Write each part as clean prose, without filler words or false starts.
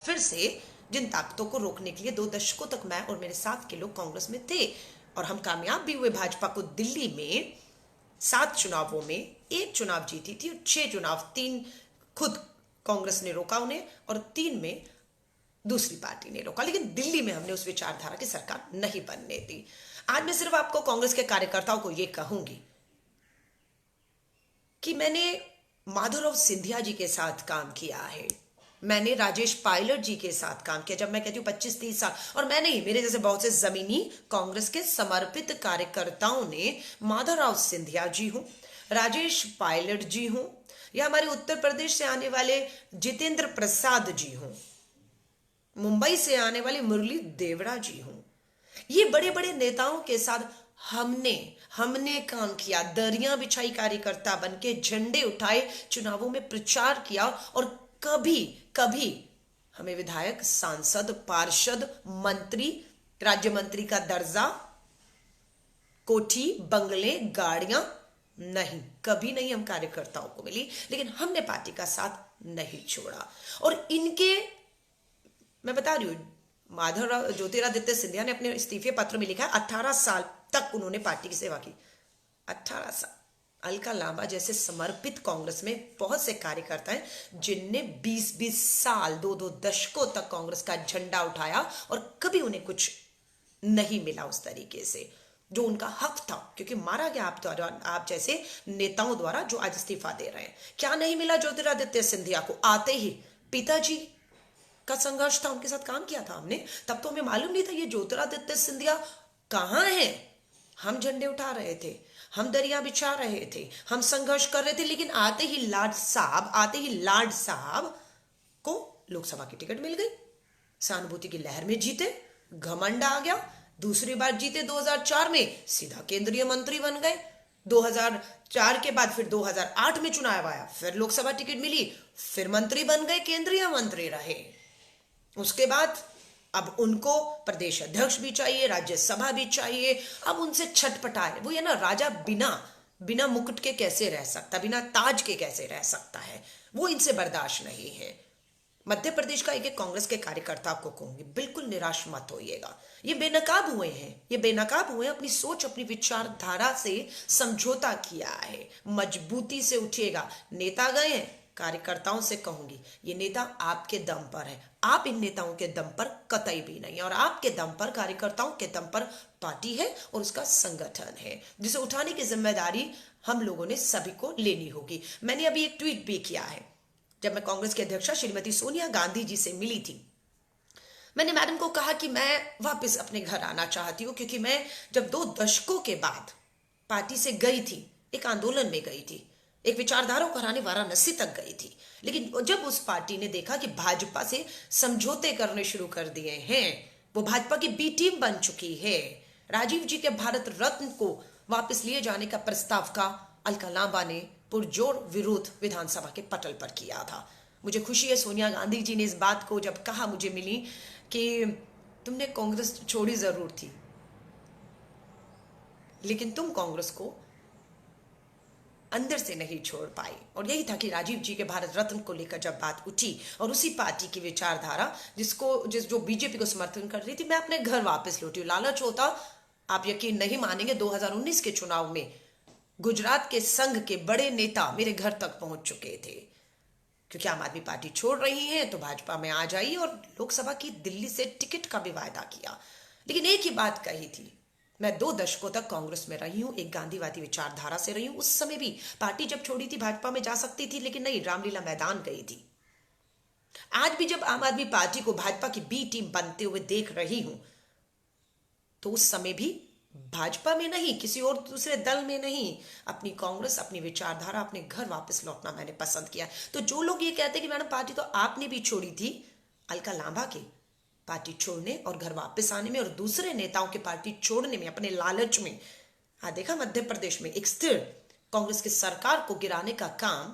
फिर से जिन ताकतों को रोकने के लिए 2 दशकों तक मैं और मेरे साथ के लोग कांग्रेस में थे और हम कामयाब भी हुए। भाजपा को दिल्ली में 7 चुनावों में 1 चुनाव जीती थी और 6 चुनाव, 3 खुद कांग्रेस ने रोका उन्हें और 3 में दूसरी पार्टी ने रोका, लेकिन दिल्ली में हमने उस विचारधारा की सरकार नहीं बनने दी। आज मैं सिर्फ आपको कांग्रेस के कार्यकर्ताओं को यह कहूंगी कि मैंने माधवराव सिंधिया जी के साथ काम किया है, मैंने राजेश पायलट जी के साथ काम किया। जब मैं कहती हूँ 25-30 साल, और मैं नहीं, मेरे जैसे बहुत से जमीनी कांग्रेस के समर्पित कार्यकर्ताओं ने, माधवराव सिंधिया जी हूं, राजेश पायलट जी हूं, या हमारे उत्तर प्रदेश से आने वाले जितेंद्र प्रसाद जी हूं, मुंबई से आने वाले मुरली देवड़ा जी हूं, ये बड़े बड़े नेताओं के साथ हमने काम किया, दरियां बिछाई, कार्यकर्ता बनके झंडे उठाए, चुनावों में प्रचार किया और कभी कभी हमें विधायक, सांसद, पार्षद, मंत्री, राज्य मंत्री का दर्जा, कोठी, बंगले, गाड़ियां नहीं, कभी नहीं हम कार्यकर्ताओं को मिली, लेकिन हमने पार्टी का साथ नहीं छोड़ा। और इनके, मैं बता रही हूं, माधवराव ज्योतिरादित्य सिंधिया ने अपने इस्तीफे पत्र में लिखा है 18 साल तक उन्होंने पार्टी की सेवा की। 18 साल। अलका लांबा जैसे समर्पित कांग्रेस में बहुत से कार्यकर्ता हैं जिनने 20-20 साल, 2-2 दशकों तक कांग्रेस का झंडा उठाया और कभी उन्हें कुछ नहीं मिला उस तरीके से जो उनका हक था, क्योंकि मारा गया आप जैसे नेताओं द्वारा जो आज इस्तीफा दे रहे हैं। क्या नहीं मिला ज्योतिरादित्य सिंधिया को? आते ही पिताजी का संघर्ष था, उनके साथ काम किया था हमने, तब तो हमें मालूम नहीं था ये ज्योतिरादित्य सिंधिया कहां है। हम झंडे उठा रहे थे, हम दरिया बिछा रहे थे, हम संघर्ष कर रहे थे, लेकिन आते ही लाड साहब को लोकसभा की टिकट मिल गई, सहानुभूति की लहर में जीते, घमंड आ गया, दूसरी बार जीते 2004 में, सीधा केंद्रीय मंत्री बन गए। 2004 के बाद फिर 2008 में चुनाव आया, फिर लोकसभा टिकट मिली, फिर मंत्री बन गए, केंद्रीय मंत्री रहे। उसके बाद अब उनको प्रदेश अध्यक्ष भी चाहिए, राज्यसभा भी चाहिए। अब उनसे छटपटाए, वो ये ना, राजा बिना मुकुट के कैसे रह सकता, बिना ताज के कैसे रह सकता है, वो इनसे बर्दाश्त नहीं है। मध्य प्रदेश का एक कांग्रेस के कार्यकर्ता को कहूंगी, बिल्कुल निराश मत होइएगा। ये बेनकाब हुए हैं, अपनी सोच, अपनी विचारधारा से समझौता किया है, मजबूती से उठिएगा। नेता गए हैं, कार्यकर्ताओं से कहूंगी, ये नेता आपके दम पर है, आप इन नेताओं के दम पर कतई भी नहीं, और आपके दम पर, कार्यकर्ताओं के दम पर पार्टी है और उसका संगठन है, जिसे उठाने की जिम्मेदारी हम लोगों ने सभी को लेनी होगी। मैंने अभी एक ट्वीट भी किया है, जब मैं कांग्रेस की अध्यक्षा श्रीमती सोनिया गांधी जी से मिली थी, मैंने मैडम को कहा कि मैं वापस अपने घर आना चाहती हूँ, क्योंकि मैं जब 2 दशकों के बाद पार्टी से गई थी, एक आंदोलन में गई थी, एक विचारधारा को हराने वाराणसी तक गई थी, लेकिन जब उस पार्टी ने देखा कि भाजपा से समझौते करने शुरू कर दिए हैं, वो भाजपा की बी टीम बन चुकी है, राजीव जी के भारत रत्न को वापस लिए जाने का प्रस्ताव का अलका लांबा ने पुरजोर विरोध विधानसभा के पटल पर किया था। मुझे खुशी है सोनिया गांधी जी ने इस बात को जब कहा, मुझे मिली कि तुमने कांग्रेस छोड़ी जरूर थी, लेकिन तुम कांग्रेस को अंदर से नहीं छोड़ पाई। और यही था कि राजीव जी के भारत रत्न को लेकर जब बात उठी और उसी पार्टी की विचारधारा जो बीजेपी को समर्थन कर रही थी, मैं अपने घर वापस लौटी। लालच होता, आप यकीन नहीं मानेंगे, 2019 के चुनाव में गुजरात के संघ के बड़े नेता मेरे घर तक पहुंच चुके थे, क्योंकि आम आदमी पार्टी छोड़ रही है तो भाजपा में आ जाइए, और लोकसभा की दिल्ली से टिकट का भी वायदा किया। लेकिन एक ही बात कही थी, मैं 2 दशकों तक कांग्रेस में रही हूं, एक गांधीवादी विचारधारा से रही हूं। उस समय भी पार्टी जब छोड़ी थी, भाजपा में जा सकती थी, लेकिन नहीं, रामलीला मैदान गई थी। आज भी जब आम आदमी पार्टी को भाजपा की बी टीम बनते हुए देख रही हूं, तो उस समय भी भाजपा में नहीं, किसी और दूसरे दल में नहीं, अपनी कांग्रेस, अपनी विचारधारा, अपने घर वापस लौटना मैंने पसंद किया। तो जो लोग ये कहते हैं कि मैडम पार्टी तो आपने भी छोड़ी थी, अलका लांबा के पार्टी छोड़ने और घर वापस आने में और दूसरे नेताओं की पार्टी छोड़ने में, अपने लालच में, देखा मध्य प्रदेश में एक स्थिर कांग्रेस की सरकार को गिराने का काम,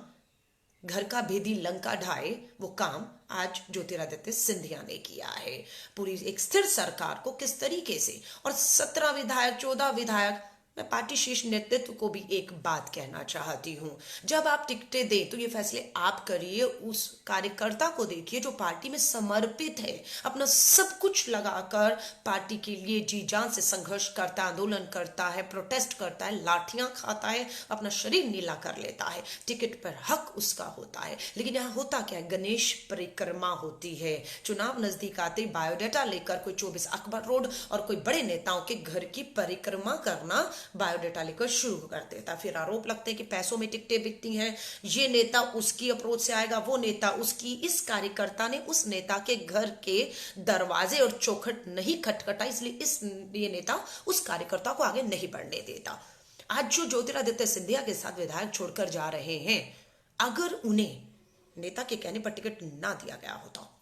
घर का भेदी लंका ढाए, वो काम आज ज्योतिरादित्य सिंधिया ने किया है। पूरी एक स्थिर सरकार को किस तरीके से, और 17 विधायक, 14 विधायक, मैं पार्टी शीर्ष नेतृत्व को भी एक बात कहना चाहती हूं, जब आप टिकटें दें तो ये फैसले आप करिए, उस कार्यकर्ता को देखिए जो पार्टी में समर्पित है, अपना सब कुछ लगाकर पार्टी के लिए जी जान से संघर्ष करता है, आंदोलन करता है, प्रोटेस्ट करता है, लाठियां खाता है, अपना शरीर नीला कर लेता है। टिकट पर हक उसका होता है। लेकिन यहाँ होता क्या है, गणेश परिक्रमा होती है। चुनाव नजदीक आते बायोडाटा लेकर कोई 24 अकबर रोड और कोई बड़े नेताओं के घर की परिक्रमा करना बायोडाटा लेकर शुरू कर देता। फिर आरोप लगते हैं कि पैसों में टिकटें बिकती हैं, ये नेता उसकी अप्रोच से आएगा, वो नेता उसकी। इस कार्यकर्ता ने उस नेता के घर के दरवाजे और चौखट नहीं खटखटा, इसलिए ये नेता उस कार्यकर्ता को आगे नहीं बढ़ने देता। आज जो ज्योतिरादित्य सिंधिया के साथ विधायक छोड़कर जा रहे हैं, अगर उन्हें नेता के कहने पर टिकट ना दिया गया होता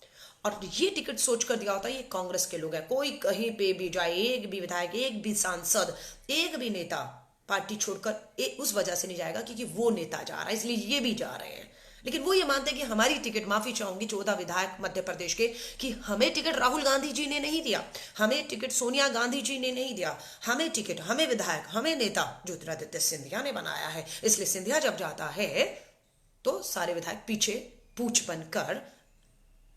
और ये टिकट सोचकर दिया होता, ये कांग्रेस के लोग हैं, कोई कहीं पे भी जाए, एक भी विधायक, एक भी सांसद, एक भी नेता पार्टी छोड़कर उस वजह से नहीं जाएगा क्योंकि वो नेता जा रहा है, इसलिए ये भी जा रहे हैं। लेकिन वो ये मानते हैं कि हमारी टिकट, माफी चाहूंगी 14 विधायक मध्य प्रदेश के, कि हमें टिकट राहुल गांधी जी ने नहीं दिया, हमें टिकट सोनिया गांधी जी ने नहीं दिया, हमें टिकट, हमें विधायक, हमें नेता ज्योतिरादित्य सिंधिया ने बनाया है। इसलिए सिंधिया जब जाता है तो सारे विधायक पीछे पूछ बनकर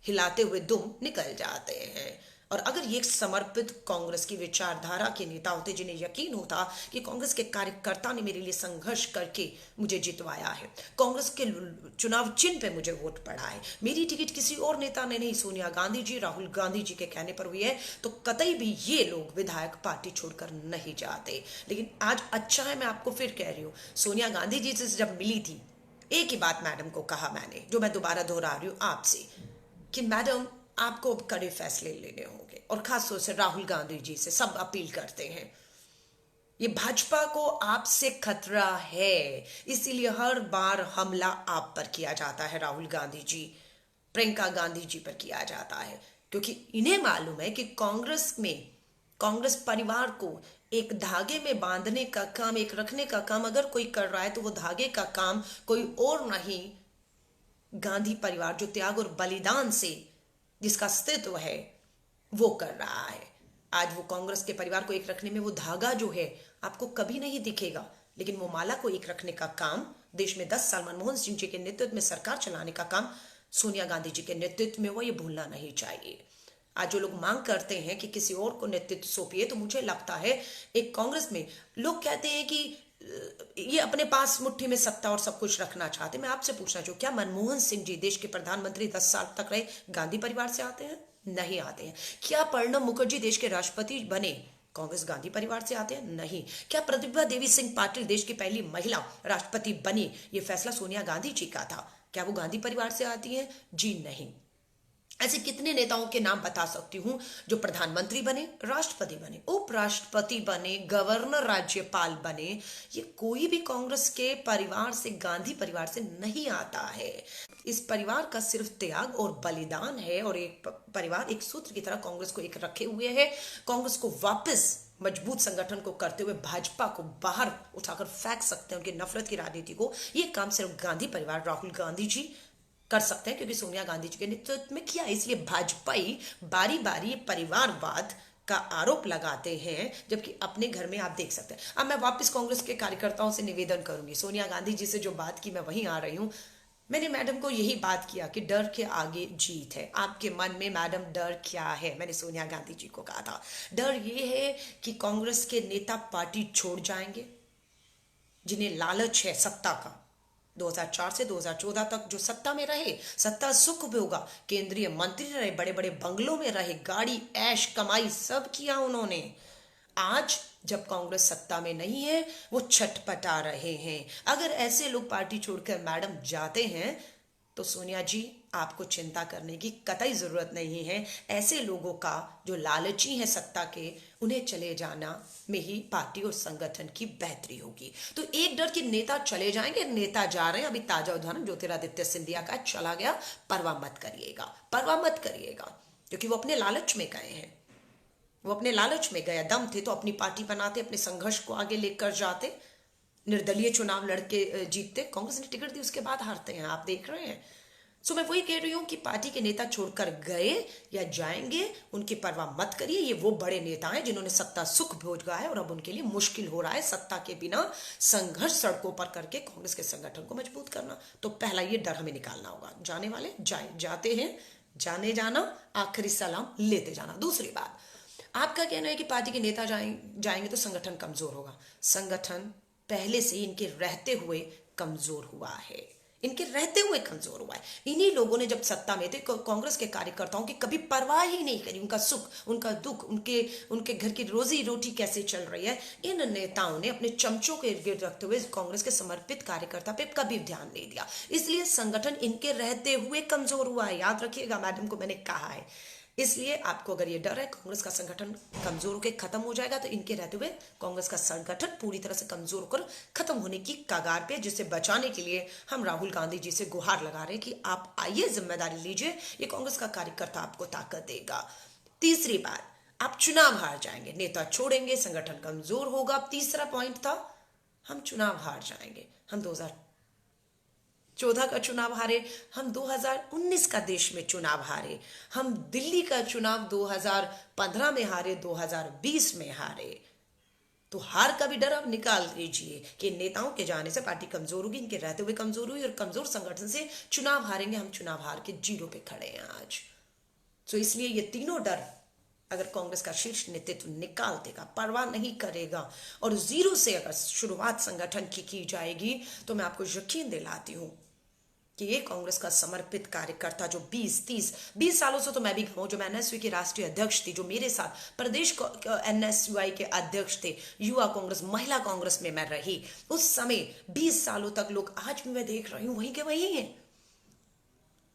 हिलाते हुए दुम निकल जाते हैं। और अगर ये समर्पित कांग्रेस की विचारधारा के नेता होते, जिन्हें यकीन होता कि कांग्रेस के कार्यकर्ता ने मेरे लिए संघर्ष करके मुझे जितवाया है, कांग्रेस के चुनाव चिन्ह पे मुझे वोट पड़ा है, मेरी टिकट किसी और नेता ने नहीं, सोनिया गांधी जी, राहुल गांधी जी के कहने पर हुई है, तो कतई भी ये लोग विधायक पार्टी छोड़कर नहीं जाते। लेकिन आज अच्छा है, मैं आपको फिर कह रही हूँ, सोनिया गांधी जी से जब मिली थी, एक ही बात मैडम को कहा मैंने, जो मैं दोबारा दोहरा रही हूँ आपसे, कि मैडम आपको कड़े फैसले लेने होंगे। और खासतौर से राहुल गांधी जी से सब अपील करते हैं, ये भाजपा को आपसे खतरा है, इसीलिए हर बार हमला आप पर किया जाता है, राहुल गांधी जी, प्रियंका गांधी जी पर किया जाता है, क्योंकि इन्हें मालूम है कि कांग्रेस परिवार को एक धागे में बांधने का काम, एक रखने का काम अगर कोई कर रहा है तो वो धागे का काम कोई और नहीं, गांधी परिवार, जो त्याग और बलिदान से जिसका अस्तित्व है, वो कर रहा है। आज वो कांग्रेस के परिवार को एक रखने में वो धागा जो है आपको कभी नहीं दिखेगा, लेकिन वो माला को एक रखने का काम देश में 10 साल मनमोहन सिंह जी के नेतृत्व में सरकार चलाने का काम सोनिया गांधी जी के नेतृत्व में हुआ, ये भूलना नहीं चाहिए। आज जो लोग मांग करते हैं कि किसी और को नेतृत्व सौंपिए, तो मुझे लगता है एक कांग्रेस में लोग कहते हैं कि ये अपने पास मुट्ठी में सत्ता और सब कुछ रखना चाहते। मैं आपसे पूछना चाहूँ, क्या मनमोहन सिंह जी देश के प्रधानमंत्री 10 साल तक रहे, गांधी परिवार से आते हैं? नहीं आते हैं। क्या प्रणब मुखर्जी देश के राष्ट्रपति बने, कांग्रेस गांधी परिवार से आते हैं? नहीं। क्या प्रतिभा देवी सिंह पाटिल देश की पहली महिला राष्ट्रपति बनी, ये फैसला सोनिया गांधी जी का था, क्या वो गांधी परिवार से आती है? जी नहीं। ऐसे कितने नेताओं के नाम बता सकती हूं जो प्रधानमंत्री बने, राष्ट्रपति बने, उपराष्ट्रपति बने, गवर्नर राज्यपाल बने, ये कोई भी कांग्रेस के परिवार से, गांधी परिवार से नहीं आता है। इस परिवार का सिर्फ त्याग और बलिदान है, और एक परिवार एक सूत्र की तरह कांग्रेस को एक रखे हुए है। कांग्रेस को वापस मजबूत संगठन को करते हुए भाजपा को बाहर उठाकर फेंक सकते हैं, उनकी नफरत की राजनीति को। ये काम सिर्फ गांधी परिवार, राहुल गांधी जी कर सकते हैं, क्योंकि सोनिया गांधी जी के नेतृत्व में किया। इसलिए भाजपाई बारी बारी परिवारवाद का आरोप लगाते हैं, जबकि अपने घर में आप देख सकते हैं। अब मैं वापस कांग्रेस के कार्यकर्ताओं से निवेदन करूंगी, सोनिया गांधी जी से जो बात की मैं वहीं आ रही हूं। मैंने मैडम को यही बात किया कि डर के आगे जीत है। आपके मन में मैडम डर क्या है? मैंने सोनिया गांधी जी को कहा था, डर ये है कि कांग्रेस के नेता पार्टी छोड़ जाएंगे, जिन्हें लालच है सत्ता का। 2004 से 2014 तक जो सत्ता में रहे, सत्ता सुख भोगा, केंद्रीय मंत्री रहे, बड़े बड़े बंगलों में रहे, गाड़ी, ऐश, कमाई सब किया उन्होंने। आज जब कांग्रेस सत्ता में नहीं है, वो छटपटा रहे हैं। अगर ऐसे लोग पार्टी छोड़कर मैडम जाते हैं तो सोनिया जी आपको चिंता करने की कतई जरूरत नहीं है। ऐसे लोगों का जो लालची है सत्ता के, उन्हें चले जाना में ही पार्टी और संगठन की बेहतरी होगी। तो एक डर कि नेता चले जाएंगे, नेता जा रहे हैं। अभी ताजा उदाहरण ज्योतिरादित्य सिंधिया का, चला गया, परवाह मत करिएगा, परवाह मत करिएगा, क्योंकि वो अपने लालच में गए हैं। वो अपने लालच में गया, दम थे तो अपनी पार्टी बनाते, अपने संघर्ष को आगे लेकर जाते, निर्दलीय चुनाव लड़के जीतते। कांग्रेस ने टिकट दी, उसके बाद हारते हैं, आप देख रहे हैं। सो मैं वही कह रही हूं कि पार्टी के नेता छोड़कर गए या जाएंगे, उनकी परवाह मत करिए। ये वो बड़े नेता हैं जिन्होंने सत्ता सुख भोगा है और अब उनके लिए मुश्किल हो रहा है सत्ता के बिना संघर्ष सड़कों पर करके कांग्रेस के संगठन को मजबूत करना। तो पहला ये डर हमें निकालना होगा। जाने वाले जाए, जाते हैं, जाने जाना, आखिरी सलाम लेते जाना। दूसरी बात, आपका कहना है कि पार्टी के नेता जाएंगे तो संगठन कमजोर होगा। संगठन पहले से ही इनके रहते हुए कमजोर हुआ है, इनके रहते हुए कमजोर हुआ है। इन्हीं लोगों ने जब सत्ता में थे कांग्रेस के कार्यकर्ताओं की कभी परवाह ही नहीं करी, उनका सुख, उनका दुख, उनके घर की रोजी रोटी कैसे चल रही है, इन नेताओं ने अपने चमचों के इर्द गिर्द रखते हुए कांग्रेस के समर्पित कार्यकर्ता पे कभी ध्यान नहीं दिया। इसलिए संगठन इनके रहते हुए कमजोर हुआ है। याद रखिएगा, मैडम को मैंने कहा है। इसलिए आपको अगर ये डर है कांग्रेस का संगठन कमजोर होकर खत्म हो जाएगा, तो इनके रहते हुए कांग्रेस का संगठन पूरी तरह से कमजोर होकर खत्म होने की कगार पे, जिसे बचाने के लिए हम राहुल गांधी जी से गुहार लगा रहे हैं कि आप आइए, जिम्मेदारी लीजिए, ये कांग्रेस का कार्यकर्ता आपको ताकत देगा। तीसरी बात, आप चुनाव हार जाएंगे, नेता छोड़ेंगे, संगठन कमजोर होगा। अब तीसरा पॉइंट था, हम चुनाव हार जाएंगे। हम 2014 का चुनाव हारे, हम 2019 का देश में चुनाव हारे, हम दिल्ली का चुनाव 2015 में हारे, 2020 में हारे। तो हार का भी डर अब निकाल दीजिए कि नेताओं के जाने से पार्टी कमजोर होगी, इनके रहते हुए कमजोर हुई, और कमजोर संगठन से चुनाव हारेंगे। हम चुनाव हार के जीरो पे खड़े हैं आज। तो इसलिए ये तीनों डर अगर कांग्रेस का शीर्ष नेतृत्व निकाल देगा, परवाह नहीं करेगा, और जीरो से अगर शुरुआत संगठन की जाएगी, तो मैं आपको यकीन दिलाती हूं कि ये कांग्रेस का समर्पित कार्यकर्ता जो 20 सालों से, तो मैं भी कहूँ, जो मैं एनएसयू की राष्ट्रीय अध्यक्ष थी, जो मेरे साथ प्रदेश एनएसयूआई के अध्यक्ष थे, युवा कांग्रेस, महिला कांग्रेस में मैं रही उस समय 20 सालों तक, लोग आज भी मैं देख रही हूँ वहीं के वहीं हैं।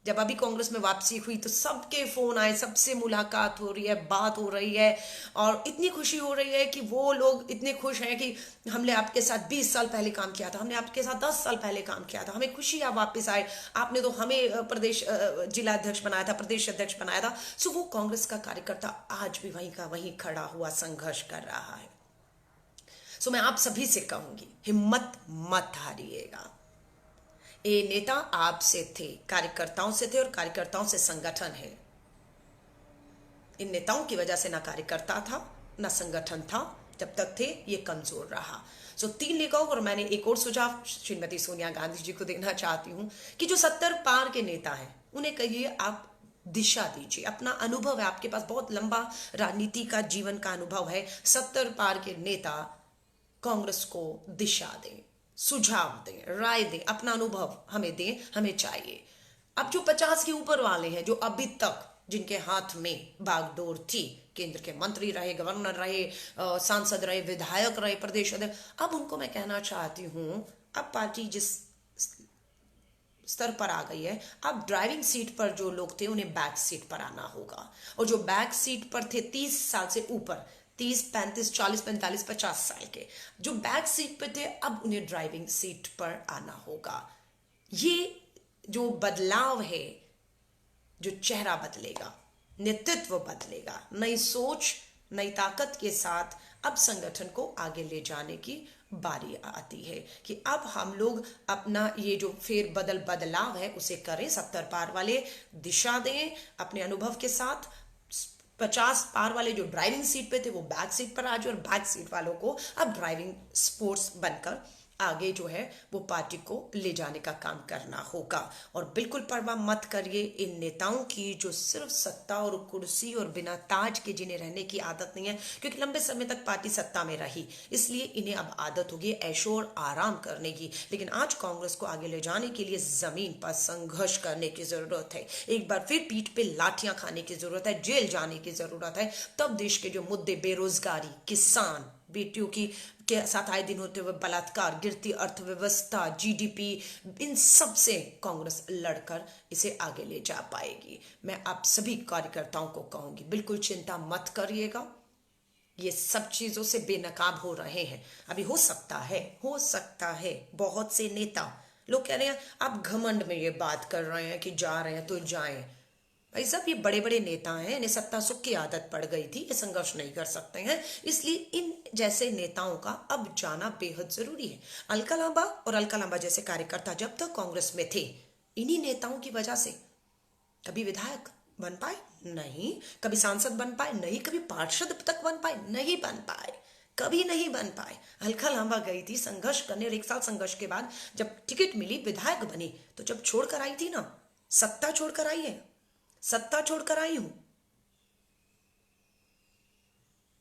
जब अभी कांग्रेस में वापसी हुई तो सबके फोन आए, सबसे मुलाकात हो रही है, बात हो रही है, और इतनी खुशी हो रही है कि वो लोग इतने खुश हैं कि हमने आपके साथ 20 साल पहले काम किया था, हमने आपके साथ 10 साल पहले काम किया था, हमें खुशी आप वापस आए, आपने तो हमें प्रदेश जिला अध्यक्ष बनाया था, प्रदेश अध्यक्ष बनाया था। सो वो कांग्रेस का कार्यकर्ता आज भी वहीं का वहीं खड़ा हुआ संघर्ष कर रहा है। सो मैं आप सभी से कहूंगी, हिम्मत मत हारिएगा। ये नेता आपसे थे, कार्यकर्ताओं से थे, और कार्यकर्ताओं से संगठन है। इन नेताओं की वजह से ना कार्यकर्ता था ना संगठन था, जब तक थे ये कमजोर रहा। सो 3 नेताओं, और मैंने एक और सुझाव श्रीमती सोनिया गांधी जी को देना चाहती हूं कि जो 70 पार के नेता हैं, उन्हें कहिए आप दिशा दीजिए। अपना अनुभव है, आपके पास बहुत लंबा राजनीति का जीवन का अनुभव है। 70 पार के नेता कांग्रेस को दिशा दें, सुझाव दें, राय दें, अपना अनुभव हमें दें, हमें चाहिए। अब जो 50 के ऊपर वाले हैं, जो अभी तक जिनके हाथ में बागडोर थी, केंद्र के मंत्री रहे, गवर्नर रहे, सांसद रहे, विधायक रहे, प्रदेश अध्यक्ष, अब उनको मैं कहना चाहती हूं, अब पार्टी जिस स्तर पर आ गई है, अब ड्राइविंग सीट पर जो लोग थे उन्हें बैक सीट पर आना होगा। और जो बैक सीट पर थे 30 साल से ऊपर, 30, 35, 40, 45, 50 साल के, जो बैक सीट पे थे, अब उन्हें ड्राइविंग सीट पर आना होगा। ये जो बदलाव है, जो चेहरा बदलेगा, नेतृत्व बदलेगा, नई सोच, नई ताकत के साथ अब संगठन को आगे ले जाने की बारी आती है कि अब हम लोग अपना ये जो बदलाव है उसे करें। 70 पार वाले दिशा दें अपने अनुभव के साथ, 50 पार वाले जो ड्राइविंग सीट पे थे वो बैक सीट पर आ जाए, और बैक सीट वालों को अब ड्राइविंग स्पोर्ट्स बनकर आगे जो है वो पार्टी को ले जाने का काम करना होगा। और बिल्कुल परवाह मत करिए इन नेताओं की जो सिर्फ सत्ता और कुर्सी और बिना ताज के जिन्हें रहने की आदत नहीं है, क्योंकि लंबे समय तक पार्टी सत्ता में रही, इसलिए इन्हें अब आदत होगी ऐशो और आराम करने की। लेकिन आज कांग्रेस को आगे ले जाने के लिए जमीन पर संघर्ष करने की जरूरत है, एक बार फिर पीठ पे लाठियां खाने की जरूरत है, जेल जाने की जरूरत है। तब देश के जो मुद्दे, बेरोजगारी, किसान, बेटियों की के साथ आए दिन होते हुए बलात्कार, गिरती अर्थव्यवस्था, जीडीपी, इन सब से कांग्रेस लड़कर इसे आगे ले जा पाएगी। मैं आप सभी कार्यकर्ताओं को कहूंगी, बिल्कुल चिंता मत करिएगा, ये सब चीजों से बेनकाब हो रहे हैं। अभी हो सकता है बहुत से नेता लोग कह रहे हैं, आप घमंड में ये बात कर रहे हैं कि जा रहे हैं तो जाएं। भाई साहब, ये बड़े बड़े नेता हैं, इन्हें सत्ता सुख की आदत पड़ गई थी, ये संघर्ष नहीं कर सकते हैं, इसलिए इन जैसे नेताओं का अब जाना बेहद जरूरी है। अलका लांबा और अलका लांबा जैसे कार्यकर्ता जब तक कांग्रेस में थे, इन्हीं नेताओं की वजह से। कभी विधायक बन पाए नहीं, कभी सांसद बन पाए नहीं, कभी पार्षद तक बन पाए नहीं, बन पाए, कभी नहीं बन पाए। अलका लांबा गई थी संघर्ष करने और 1 साल संघर्ष के बाद जब टिकट मिली, विधायक बनी, तो जब छोड़कर आई थी ना, सत्ता छोड़कर आई है, सत्ता छोड़कर आई हूं।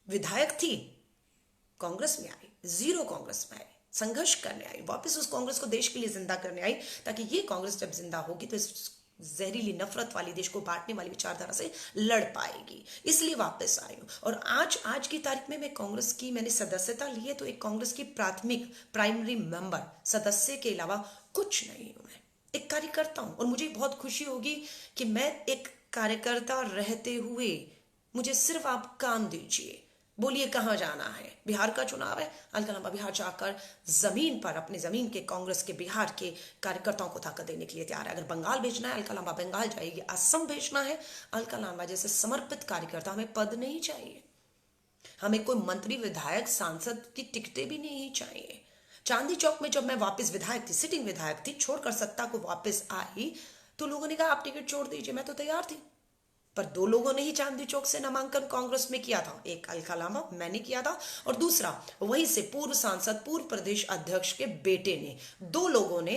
विधायक थी, कांग्रेस में आई, जीरो कांग्रेस में आई, संघर्ष करने आई, वापस उस कांग्रेस को देश के लिए जिंदा करने आई, ताकि ये कांग्रेस जब जिंदा होगी तो इस जहरीली नफरत वाली, देश को बांटने वाली विचारधारा से लड़ पाएगी। इसलिए वापस आई हूं। और आज की तारीख में मैं कांग्रेस की, मैंने सदस्यता ली है तो एक कांग्रेस की प्राथमिक प्राइमरी मेंबर, सदस्य के अलावा कुछ नहीं हूं। मैं एक कार्यकर्ता हूं और मुझे बहुत खुशी होगी कि मैं एक कार्यकर्ता रहते हुए, मुझे सिर्फ आप काम दीजिए, बोलिए कहां जाना है। बिहार का चुनाव है, अलका लांबा बिहार जाकर जमीन पर, अपने जमीन के, कांग्रेस के बिहार के कार्यकर्ताओं को ताकत देने के लिए तैयार है। अगर बंगाल भेजना है, अलका लांबा बंगाल जाएगी। असम भेजना है, अलका लांबा जैसे समर्पित कार्यकर्ता। हमें पद नहीं चाहिए, हमें कोई मंत्री, विधायक, सांसद की टिकटें भी नहीं चाहिए। चांदनी चौक में जब मैं वापस विधायक थी, सिटिंग विधायक थी, छोड़कर सत्ता को वापस आई, तो लोगों ने कहा आप टिकट छोड़ दीजिए। मैं तो तैयार थी, पर 2 लोगों ने ही चांदनी चौक से नामांकन कांग्रेस में किया था। एक अलका लांबा, मैंने किया था, और दूसरा वहीं से पूर्व सांसद, पूर्व प्रदेश अध्यक्ष के बेटे ने। 2 लोगों ने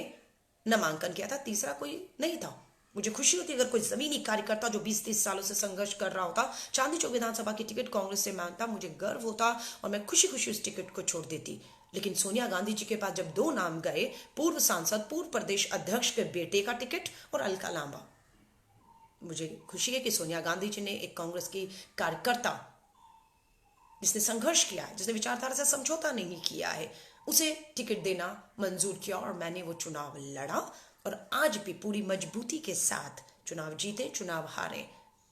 नामांकन किया था, तीसरा कोई नहीं था। मुझे खुशी होती अगर कोई जमीनी कार्यकर्ता जो 20-30 सालों से संघर्ष कर रहा होता, चांदनी चौक विधानसभा की टिकट कांग्रेस से मांगता, मुझे गर्व होता और मैं खुशी खुशी उस टिकट को छोड़ देती। लेकिन सोनिया गांधी जी के पास जब 2 नाम गए, पूर्व सांसद, पूर्व प्रदेश अध्यक्ष के बेटे का टिकट और अलका लांबा, मुझे खुशी है कि सोनिया गांधी जी ने, एक कांग्रेस की कार्यकर्ता जिसने संघर्ष किया है, जिसने विचारधारा से समझौता नहीं किया है, उसे टिकट देना मंजूर किया और मैंने वो चुनाव लड़ा और आज भी पूरी मजबूती के साथ चुनाव जीते, चुनाव हारे,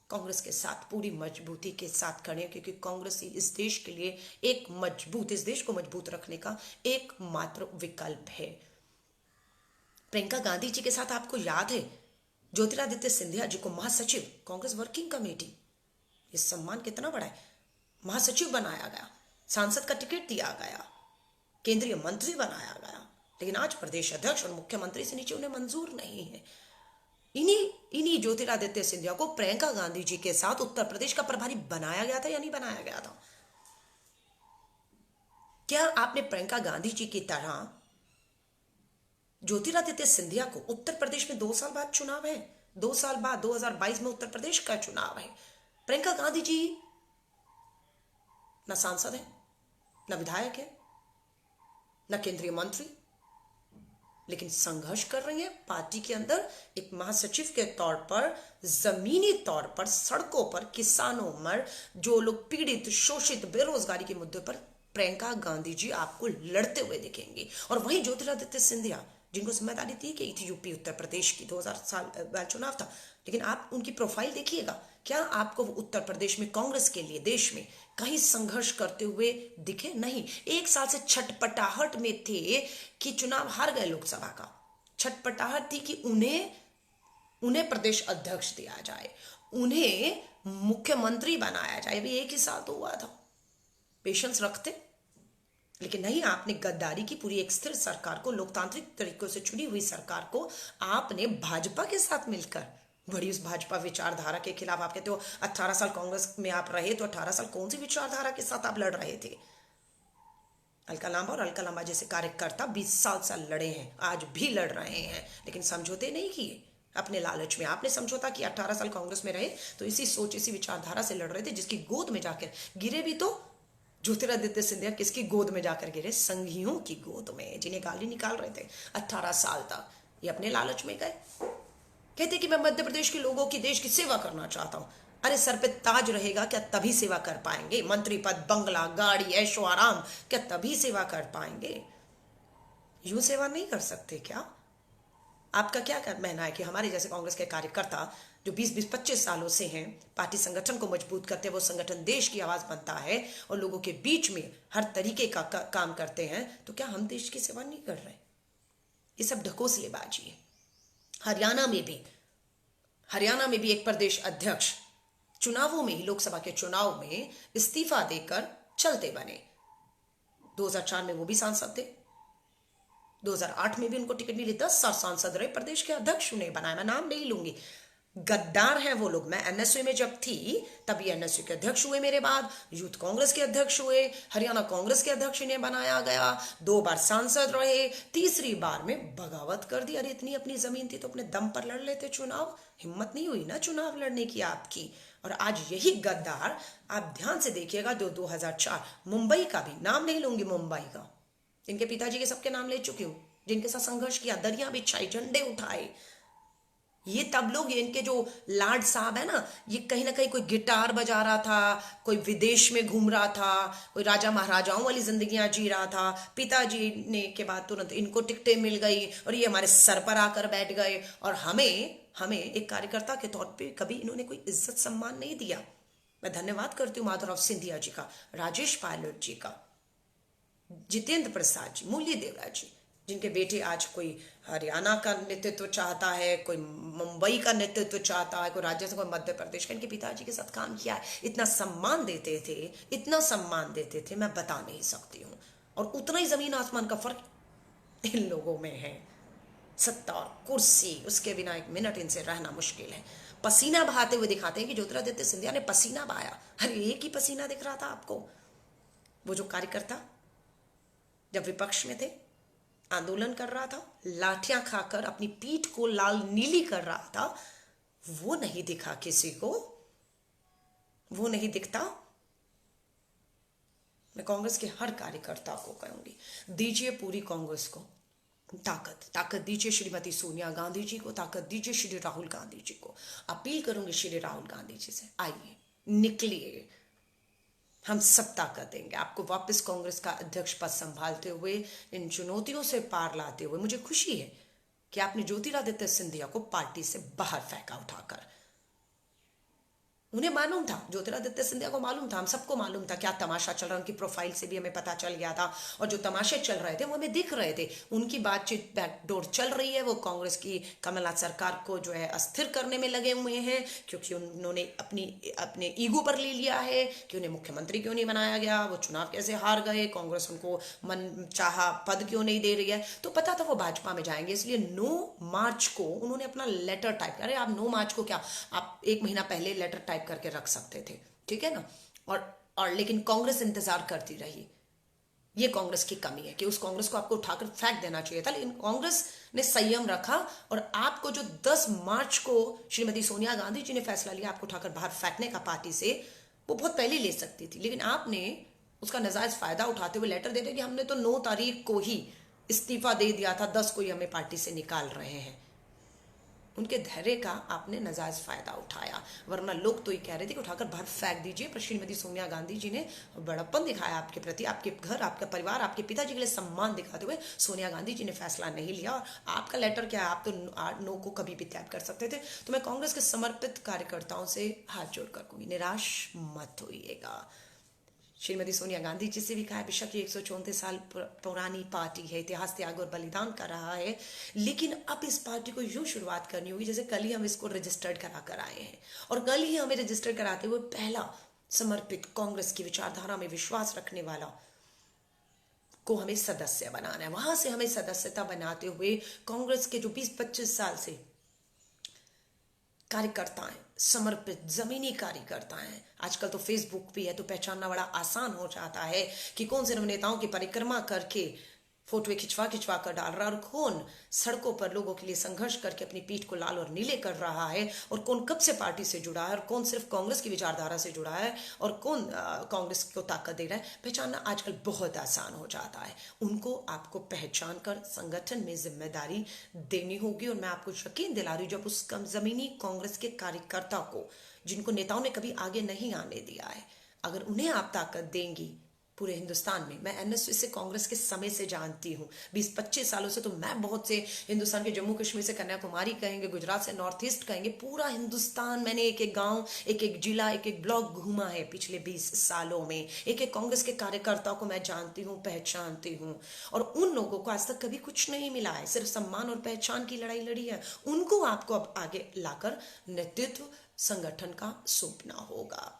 कांग्रेस के साथ पूरी मजबूती के साथ खड़े, क्योंकि कांग्रेस ही इस देश के लिए एक मजबूत, इस देश को मजबूत रखने का एकमात्र विकल्प है। प्रियंका गांधी जी के साथ आपको याद है, ज्योतिरादित्य सिंधिया जी को महासचिव, कांग्रेस वर्किंग कमेटी, ये सम्मान कितना बड़ा है, महासचिव बनाया गया, सांसद का टिकट दिया गया, केंद्रीय मंत्री बनाया गया, लेकिन आज प्रदेश अध्यक्ष और मुख्यमंत्री से नीचे उन्हें मंजूर नहीं है। इन्हीं ज्योतिरादित्य सिंधिया को प्रियंका गांधी जी के साथ उत्तर प्रदेश का प्रभारी बनाया गया था या नहीं बनाया गया था? क्या आपने प्रियंका गांधी जी की तरह ज्योतिरादित्य सिंधिया को, उत्तर प्रदेश में 2 साल बाद चुनाव है, 2 साल बाद 2022 में उत्तर प्रदेश का चुनाव है, प्रियंका गांधी जी न सांसद है, न विधायक है, न केंद्रीय मंत्री, लेकिन संघर्ष कर रही है पार्टी के अंदर एक महासचिव के तौर पर, जमीनी तौर पर, सड़कों पर, किसानों में जो लोग पीड़ित, शोषित, बेरोजगारी के मुद्दे पर प्रियंका गांधी जी आपको लड़ते हुए दिखेंगे। और वहीं ज्योतिरादित्य सिंधिया, जिनको जिम्मेदारी दी गई थी यूपी उत्तर प्रदेश की, 2000 साल चुनाव था, लेकिन आप उनकी प्रोफाइल देखिएगा, क्या आपको उत्तर प्रदेश में कांग्रेस के लिए, देश में कहीं संघर्ष करते हुए दिखे? नहीं। 1 साल से छटपटाहट में थे कि चुनाव हार गए, लोकसभा का छटपटाहट थी कि उन्हें प्रदेश अध्यक्ष दिया जाए, उन्हें मुख्यमंत्री बनाया जाए। भी 1 ही साल तो हुआ था, पेशेंस रखते, लेकिन नहीं, आपने गद्दारी की। पूरी एक स्थिर सरकार को, लोकतांत्रिक तरीकों से चुनी हुई सरकार को आपने भाजपा के साथ मिलकर, बड़ी उस भाजपा विचारधारा के खिलाफ, आप कहते हो 18 साल कांग्रेस में आप रहे, तो 18 साल कौन सी विचारधारा के साथ आप लड़ रहे थे? अलका लांबा और अलका लांबा जैसे कार्यकर्ता 20 साल लड़े हैं, आज भी लड़ रहे हैं, लेकिन समझौते नहीं किए अपने लालच में। आपने समझौता किया, 18 साल कांग्रेस में रहे तो इसी सोच, इसी विचारधारा से लड़ रहे थे, जिसकी गोद में जाकर गिरे भी तो ज्योतिरादित्य सिंधिया किसकी गोद में जाकर गिरे? संघियों की गोद में, जिन्हें गाली निकाल रहे थे 18 साल तक। ये अपने लालच में गए, कहते कि मैं मध्य प्रदेश के लोगों की, देश की सेवा करना चाहता हूं। अरे सर पे ताज रहेगा क्या तभी सेवा कर पाएंगे? मंत्री पद, बंगला, गाड़ी, ऐशो आराम, क्या तभी सेवा कर पाएंगे? यूं सेवा नहीं कर सकते क्या? आपका क्या कहना है कि हमारे जैसे कांग्रेस के कार्यकर्ता जो 20-25 सालों से हैं, पार्टी संगठन को मजबूत करते हैं, वो संगठन देश की आवाज बनता है और लोगों के बीच में हर तरीके का काम करते हैं, तो क्या हम देश की सेवा नहीं कर रहे? ये सब ढकोसलेबाजी है। हरियाणा में भी एक प्रदेश अध्यक्ष चुनावों में ही, लोकसभा के चुनाव में इस्तीफा देकर चलते बने। 2004 में वो भी सांसद थे, 2008 में भी उनको टिकट मिली, 10 साल सांसद रहे, प्रदेश के अध्यक्ष उन्हें बनाया, मैं नाम नहीं लूंगी। गद्दार हैं वो लोग। मैं एनएसयू में जब थी तभी एनएसयू के अध्यक्ष हुए, मेरे बाद यूथ कांग्रेस के अध्यक्ष हुए, हरियाणा कांग्रेस के अध्यक्ष इन्हें बनाया गया, 2 बार सांसद रहे, तीसरी बार में बगावत कर दी। अरे इतनी अपनी जमीन थी तो अपने दम पर लड़ लेते चुनाव, हिम्मत नहीं हुई ना चुनाव लड़ने की आपकी। और आज यही गद्दार, आप ध्यान से देखिएगा, जो 2004 मुंबई का भी नाम नहीं लूंगी, मुंबई का, इनके पिताजी के सबके नाम ले चुकी हूं, जिनके साथ संघर्ष किया, दरिया बिछाई, झंडे उठाए, ये तब लोग, ये इनके जो लाड साहब है ना, ये कहीं ना कहीं कोई गिटार बजा रहा था, कोई विदेश में घूम रहा था, कोई राजा महाराजाओं वाली जिंदगियां जी रहा था, पिताजी ने के बाद तुरंत इनको टिकटें मिल गई और ये हमारे सर पर आकर बैठ गए। और हमें हमें एक कार्यकर्ता के तौर पे कभी इन्होंने कोई इज्जत सम्मान नहीं दिया। मैं धन्यवाद करती हूँ माधवराव सिंधिया जी का, राजेश पायलट जी का, जितेंद्र प्रसाद जी, मुरली देवराज जी, जिनके बेटे आज कोई हरियाणा का नेतृत्व चाहता है, कोई मुंबई का नेतृत्व चाहता है, कोई राज्य, कोई मध्य प्रदेश का, इनके पिताजी के साथ काम किया है। इतना सम्मान देते थे, इतना सम्मान देते थे, मैं बता नहीं सकती हूँ। और उतना ही जमीन आसमान का फर्क इन लोगों में है। सत्ता और कुर्सी, उसके बिना एक मिनट इनसे रहना मुश्किल है। पसीना बहाते हुए दिखाते हैं कि ज्योतिरादित्य सिंधिया ने पसीना बहाया। अरे एक ही पसीना दिख रहा था आपको। वो जो कार्यकर्ता जब विपक्ष में थे, आंदोलन कर रहा था, लाठियां खाकर अपनी पीठ को लाल नीली कर रहा था, वो नहीं दिखा किसी को, वो नहीं दिखता। मैं कांग्रेस के हर कार्यकर्ता को कहूंगी, दीजिए पूरी कांग्रेस को ताकत, ताकत दीजिए श्रीमती सोनिया गांधी जी को, ताकत दीजिए श्री राहुल गांधी जी को। अपील करूंगी श्री राहुल गांधी जी से, आइए, निकलिए, हम सब ताकत देंगे आपको वापस कांग्रेस का अध्यक्ष पद संभालते हुए, इन चुनौतियों से पार लाते हुए। मुझे खुशी है कि आपने ज्योतिरादित्य सिंधिया को पार्टी से बाहर फेंका उठाकर। उन्हें मालूम था, ज्योतिरादित्य सिंधिया को मालूम था, हम सबको मालूम था क्या तमाशा चल रहा है। उनकी प्रोफाइल से भी हमें पता चल गया था, और जो तमाशे चल रहे थे वो हमें दिख रहे थे। उनकी बातचीत बैकडोर चल रही है, वो कांग्रेस की कमलनाथ सरकार को जो है अस्थिर करने में लगे हुए हैं, क्योंकि उन्होंने अपने ईगो पर ले लिया है कि उन्हें मुख्यमंत्री क्यों नहीं बनाया गया, वो चुनाव कैसे हार गए, कांग्रेस उनको मन चाहा पद क्यों नहीं दे रही है। तो पता था वो भाजपा में जाएंगे, इसलिए 9 मार्च को उन्होंने अपना लेटर टाइप, अरे आप 9 मार्च को क्या, आप 1 महीना पहले लेटर टाइप करके रख सकते थे, ठीक है ना। और लेकिन कांग्रेस इंतजार करती रही। ये कांग्रेस की कमी है कि उस कांग्रेस को आपको उठाकर फेंक देना चाहिए था, लेकिन कांग्रेस ने संयम रखा। और आपको जो 10 मार्च को श्रीमती सोनिया गांधी जी ने फैसला लिया आपको उठाकर बाहर फेंकने का पार्टी से, वो बहुत पहले ले सकती थी, लेकिन आपने उसका नाजायज फायदा उठाते हुए लेटर दे दिया कि हमने तो 9 तारीख को ही इस्तीफा दे दिया था, 10 को ही हमें पार्टी से निकाल रहे हैं। उनके धैर्य का आपने नाजायज फायदा उठाया, वरना लोग तो ये कह रहे थे कि उठाकर बाहर फेंक दीजिए। पर श्रीमती सोनिया गांधी जी ने बड़प्पन दिखाया आपके प्रति, आपके घर, आपका परिवार, आपके पिताजी के लिए सम्मान दिखाते हुए सोनिया गांधी जी ने फैसला नहीं लिया। और आपका लेटर क्या है, आप तो 8-9 को कभी भी त्याग कर सकते थे। तो मैं कांग्रेस के समर्पित कार्यकर्ताओं से हाथ जोड़कर कहूंगी, निराश मत होइएगा। श्रीमती सोनिया गांधी जी से भी कहा, बेशक ये 134 साल पुरानी पार्टी है, इतिहास, त्याग और बलिदान कर रहा है, लेकिन अब इस पार्टी को यूं शुरुआत करनी होगी जैसे कल ही हम इसको रजिस्टर्ड करा कर आए हैं। और कल ही हमें रजिस्टर्ड कराते हुए पहला समर्पित, कांग्रेस की विचारधारा में विश्वास रखने वाला को हमें सदस्य बनाना है। वहां से हमें सदस्यता बनाते हुए कांग्रेस के जो 20-25 साल से कार्यकर्ता हैं, समर्पित जमीनी कार्यकर्ता हैं, आजकल तो फेसबुक भी है तो पहचानना बड़ा आसान हो जाता है कि कौन से नेताओं की परिक्रमा करके फोटो खिंचवा कर डाल रहा है, और कौन सड़कों पर लोगों के लिए संघर्ष करके अपनी पीठ को लाल और नीले कर रहा है, और कौन कब से पार्टी से जुड़ा है, और कौन सिर्फ कांग्रेस की विचारधारा से जुड़ा है, और कौन कांग्रेस को ताकत दे रहा है। पहचानना आजकल बहुत आसान हो जाता है। उनको आपको पहचान कर संगठन में जिम्मेदारी देनी होगी। और मैं आपको यकीन दिला रही हूँ, जब उस जमीनी कांग्रेस के कार्यकर्ता को, जिनको नेताओं ने कभी आगे नहीं आने दिया है, अगर उन्हें आप ताकत देंगी पूरे हिंदुस्तान में, मैं एनएसयू से कांग्रेस के समय से जानती हूँ, 20-25 सालों से, तो मैं बहुत से हिंदुस्तान के जम्मू कश्मीर से कन्याकुमारी कहेंगे, गुजरात से नॉर्थ ईस्ट कहेंगे, पूरा हिंदुस्तान मैंने एक एक गांव, एक एक जिला, एक एक ब्लॉक घूमा है पिछले 20 सालों में। एक एक कांग्रेस के कार्यकर्ताओं को मैं जानती हूँ, पहचानती हूँ, और उन लोगों को आज तक कभी कुछ नहीं मिला है, सिर्फ सम्मान और पहचान की लड़ाई लड़ी है। उनको आपको अब आगे लाकर नेतृत्व संगठन का सौंपना होगा,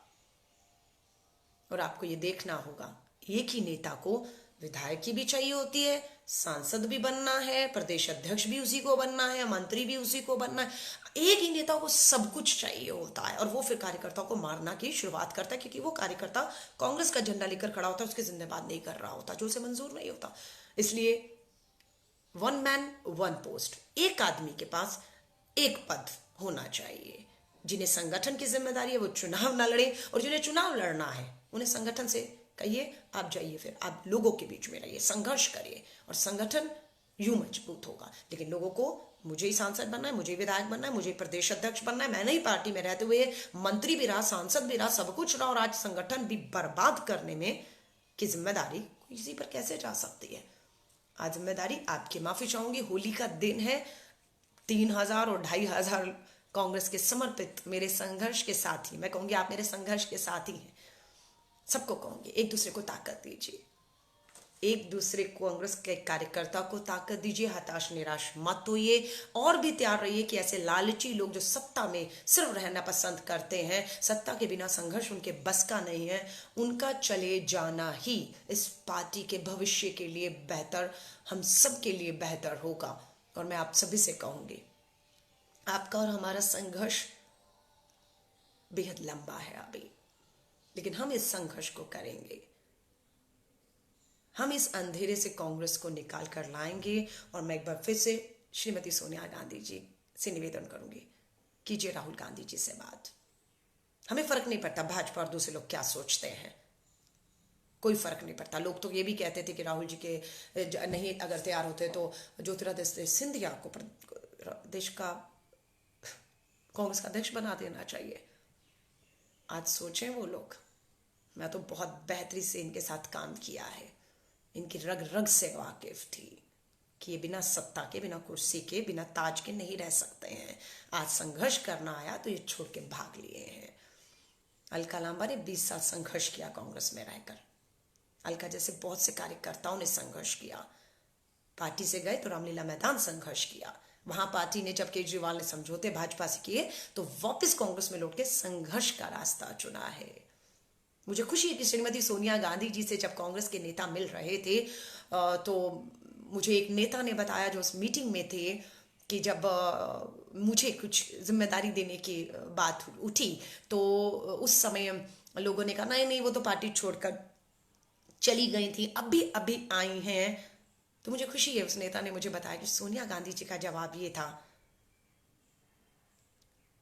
और आपको ये देखना होगा एक ही नेता को विधायक की भी चाहिए होती है, सांसद भी बनना है, प्रदेश अध्यक्ष भी उसी को बनना है, मंत्री भी उसी को बनना है। एक ही नेता को सब कुछ चाहिए होता है और वो फिर कार्यकर्ताओं को मारना की शुरुआत करता है, क्योंकि वो कार्यकर्ता कांग्रेस का झंडा लेकर खड़ा होता है, उसके जिंदाबाद नहीं कर रहा होता, जो उसे मंजूर नहीं होता। इसलिए वन मैन वन पोस्ट, एक आदमी के पास एक पद होना चाहिए। जिन्हें संगठन की जिम्मेदारी है वो चुनाव न लड़े, और जिन्हें चुनाव लड़ना है उन्हें संगठन से कहिए आप जाइए, फिर आप लोगों के बीच में रहिए, संघर्ष करिए, और संगठन यूं मजबूत होगा। लेकिन लोगों को मुझे ही सांसद बनना है, मुझे ही विधायक बनना है, मुझे ही प्रदेश अध्यक्ष बनना है, मैंने ही पार्टी में रहते हुए मंत्री भी रहा, सांसद भी रहा, सब कुछ रहा, और आज संगठन भी बर्बाद करने में की जिम्मेदारी किसी पर कैसे जा सकती है? आज जिम्मेदारी आपकी। माफी चाहूंगी, होली का दिन है, 3000 और 2500 कांग्रेस के समर्पित मेरे संघर्ष के साथी, मैं कहूंगी आप मेरे संघर्ष के साथी हैं, सबको कहूंगी एक दूसरे को ताकत दीजिए, एक दूसरे को, कांग्रेस के कार्यकर्ता को ताकत दीजिए, हताश निराश मत होइए, और भी तैयार रहिए कि ऐसे लालची लोग जो सत्ता में सिर्फ रहना पसंद करते हैं, सत्ता के बिना संघर्ष उनके बस का नहीं है, उनका चले जाना ही इस पार्टी के भविष्य के लिए बेहतर, हम सब के लिए बेहतर होगा। और मैं आप सभी से कहूंगी, आपका और हमारा संघर्ष बेहद लंबा है अभी, लेकिन हम इस संघर्ष को करेंगे, हम इस अंधेरे से कांग्रेस को निकाल कर लाएंगे। और मैं एक बार फिर से श्रीमती सोनिया गांधी जी से निवेदन करूंगी, कीजिए राहुल गांधी जी से बात। हमें फर्क नहीं पड़ता भाजपा और दूसरे लोग क्या सोचते हैं, कोई फर्क नहीं पड़ता। लोग तो ये भी कहते थे कि राहुल जी के नहीं अगर तैयार होते तो ज्योतिरादित्य सिंधिया को देश का कांग्रेस का अध्यक्ष बना देना चाहिए। आज सोचें वो लोग, मैं तो बहुत बेहतरी से इनके साथ काम किया है, इनकी रग रग से वाकिफ थी कि ये बिना सत्ता के, बिना कुर्सी के, बिना ताज के नहीं रह सकते हैं। आज संघर्ष करना आया तो ये छोड़ के भाग लिए हैं। अलका लांबा ने 20 साल संघर्ष किया कांग्रेस में रहकर, अलका जैसे बहुत से कार्यकर्ताओं ने संघर्ष किया, पार्टी से गए तो रामलीला मैदान संघर्ष किया, वहां पार्टी ने जब केजरीवाल ने समझौते भाजपा से किए तो वापस कांग्रेस में लौट के संघर्ष का रास्ता चुना है। मुझे खुशी है कि श्रीमती सोनिया गांधी जी से जब कांग्रेस के नेता मिल रहे थे तो मुझे एक नेता ने बताया जो उस मीटिंग में थे कि जब मुझे कुछ जिम्मेदारी देने की बात उठी तो उस समय लोगों ने कहा नहीं नहीं वो तो पार्टी छोड़कर चली गई थी, अभी अभी आई हैं। तो मुझे खुशी है उस नेता ने मुझे बताया कि सोनिया गांधी जी का जवाब ये था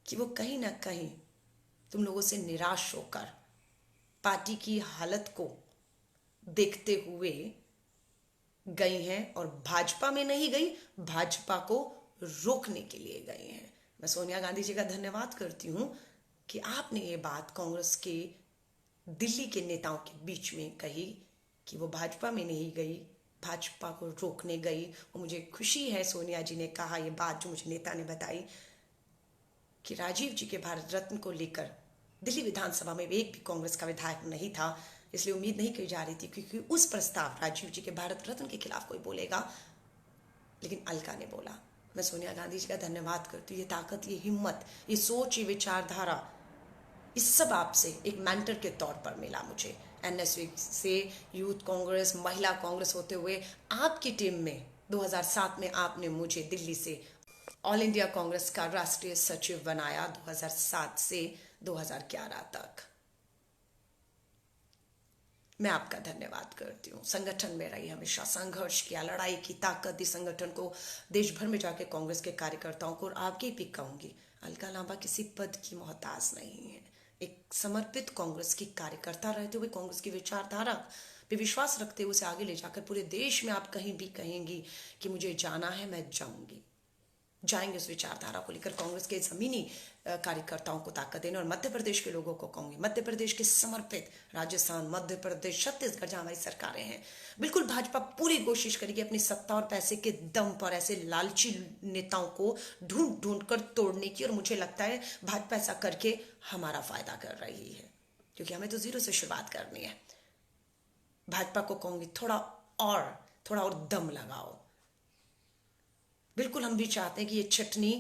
कि वो कहीं ना कहीं तुम लोगों से निराश होकर पार्टी की हालत को देखते हुए गई हैं और भाजपा में नहीं गई, भाजपा को रोकने के लिए गई हैं। मैं सोनिया गांधी जी का धन्यवाद करती हूं कि आपने ये बात कांग्रेस के दिल्ली के नेताओं के बीच में कही कि वो भाजपा में नहीं गई, भाजपा को रोकने गई। और मुझे खुशी है सोनिया जी ने कहा ये बात जो मुझे नेता ने बताई कि राजीव जी के भारत रत्न को लेकर दिल्ली विधानसभा में एक भी कांग्रेस का विधायक नहीं था, इसलिए उम्मीद नहीं की जा रही थी क्योंकि उस प्रस्ताव राजीव जी के भारत रत्न के खिलाफ कोई बोलेगा, लेकिन अलका ने बोला। मैं सोनिया गांधी जी का धन्यवाद करती हूँ। ये ताकत, ये हिम्मत, ये सोच, ये विचारधारा, इस सब आपसे एक मेंटर के तौर पर मिला मुझे। एनएसयू से यूथ कांग्रेस, महिला कांग्रेस होते हुए आपकी टीम में 2007 में आपने मुझे दिल्ली से ऑल इंडिया कांग्रेस का राष्ट्रीय सचिव बनाया 2007 से 2011 तक। मैं आपका धन्यवाद करती हूँ। संगठन में रही, हमेशा संघर्ष किया, लड़ाई की, ताकत दी संगठन को, देश भर में जाके कांग्रेस के कार्यकर्ताओं को। और आगे भी कहूंगी, अलका लांबा किसी पद की मोहताज नहीं है, एक समर्पित कांग्रेस की कार्यकर्ता रहते हुए कांग्रेस की विचारधारा पे विश्वास रखते हुए उसे आगे ले जाकर पूरे देश में आप कहीं भी कहेंगी कि मुझे जाना है, मैं जाऊंगी, जाएंगे उस विचारधारा को लेकर। कांग्रेस के जमीनी कार्यकर्ताओं को ताकत देने, और मध्य प्रदेश के लोगों को कहूंगी, मध्य प्रदेश के समर्पित, राजस्थान, मध्य प्रदेश, छत्तीसगढ़ जहां हमारी सरकारें हैं, बिल्कुल भाजपा पूरी कोशिश करेगी अपनी सत्ता और पैसे के दम पर ऐसे लालची नेताओं को ढूंढ ढूंढ कर तोड़ने की। और मुझे लगता है भाजपा ऐसा करके हमारा फायदा कर रही है, क्योंकि हमें तो जीरो से शुरुआत करनी है। भाजपा को कहूंगी थोड़ा और दम लगाओ। बिल्कुल हम भी चाहते हैं कि ये चटनी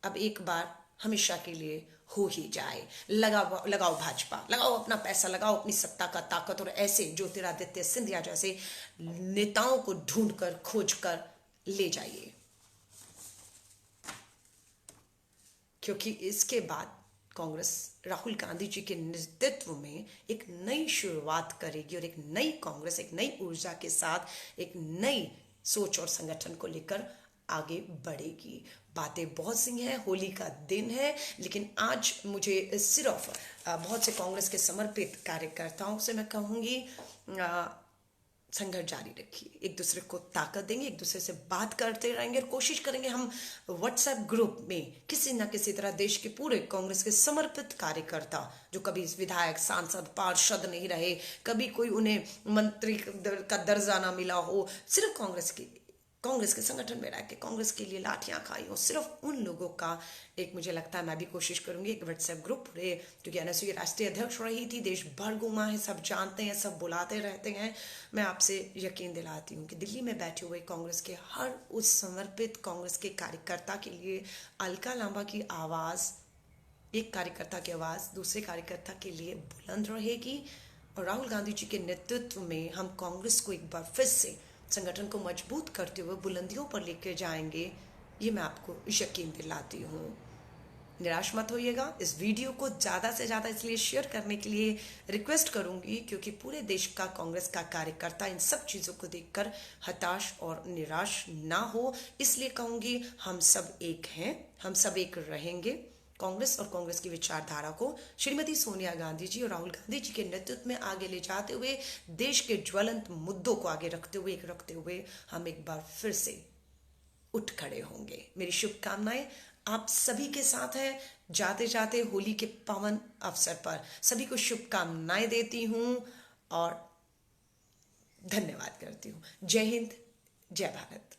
अब एक बार हमेशा के लिए हो ही जाए। लगाओ लगाओ भाजपा, लगाओ अपना पैसा, लगाओ अपनी सत्ता का ताकत, और ऐसे ज्योतिरादित्य सिंधिया जैसे नेताओं को ढूंढ कर खोज कर ले जाइए, क्योंकि इसके बाद कांग्रेस राहुल गांधी जी के नेतृत्व में एक नई शुरुआत करेगी, और एक नई कांग्रेस एक नई ऊर्जा के साथ एक नई सोच और संगठन को लेकर आगे बढ़ेगी। बातें बहुत सी हैं, होली का दिन है, लेकिन आज मुझे सिर्फ बहुत से कांग्रेस के समर्पित कार्यकर्ताओं से मैं कहूँगी, संघर्ष जारी रखिए, एक दूसरे को ताकत देंगे, एक दूसरे से बात करते रहेंगे, और कोशिश करेंगे हम व्हाट्सएप ग्रुप में किसी न किसी तरह देश के पूरे कांग्रेस के समर्पित कार्यकर्ता, जो कभी विधायक सांसद पार्षद नहीं रहे, कभी कोई उन्हें मंत्री का दर्जा ना मिला हो, सिर्फ कांग्रेस के संगठन में रह के कांग्रेस के लिए लाठियां खाई हो, सिर्फ उन लोगों का एक, मुझे लगता है मैं भी कोशिश करूंगी एक व्हाट्सएप ग्रुप पूरे, क्योंकि एनएसयू राष्ट्रीय अध्यक्ष रही थी, देश भर घुमा है, सब जानते हैं, सब बुलाते रहते हैं। मैं आपसे यकीन दिलाती हूँ कि दिल्ली में बैठे हुए कांग्रेस के हर उस समर्पित कांग्रेस के कार्यकर्ता के लिए अलका लांबा की आवाज़, एक कार्यकर्ता की आवाज़ दूसरे कार्यकर्ता के लिए बुलंद रहेगी, और राहुल गांधी जी के नेतृत्व में हम कांग्रेस को एक बार फिर से संगठन को मजबूत करते हुए बुलंदियों पर लेकर जाएंगे, ये मैं आपको यकीन दिलाती हूँ। निराश मत होइएगा। इस वीडियो को ज़्यादा से ज़्यादा इसलिए शेयर करने के लिए रिक्वेस्ट करूँगी, क्योंकि पूरे देश का कांग्रेस का कार्यकर्ता इन सब चीज़ों को देखकर हताश और निराश ना हो, इसलिए कहूँगी हम सब एक हैं, हम सब एक रहेंगे। कांग्रेस और कांग्रेस की विचारधारा को श्रीमती सोनिया गांधी जी और राहुल गांधी जी के नेतृत्व में आगे ले जाते हुए, देश के ज्वलंत मुद्दों को आगे रखते हुए हम एक बार फिर से उठ खड़े होंगे। मेरी शुभकामनाएं आप सभी के साथ है। जाते जाते होली के पावन अवसर पर सभी को शुभकामनाएं देती हूं और धन्यवाद करती हूं। जय हिंद, जय भारत।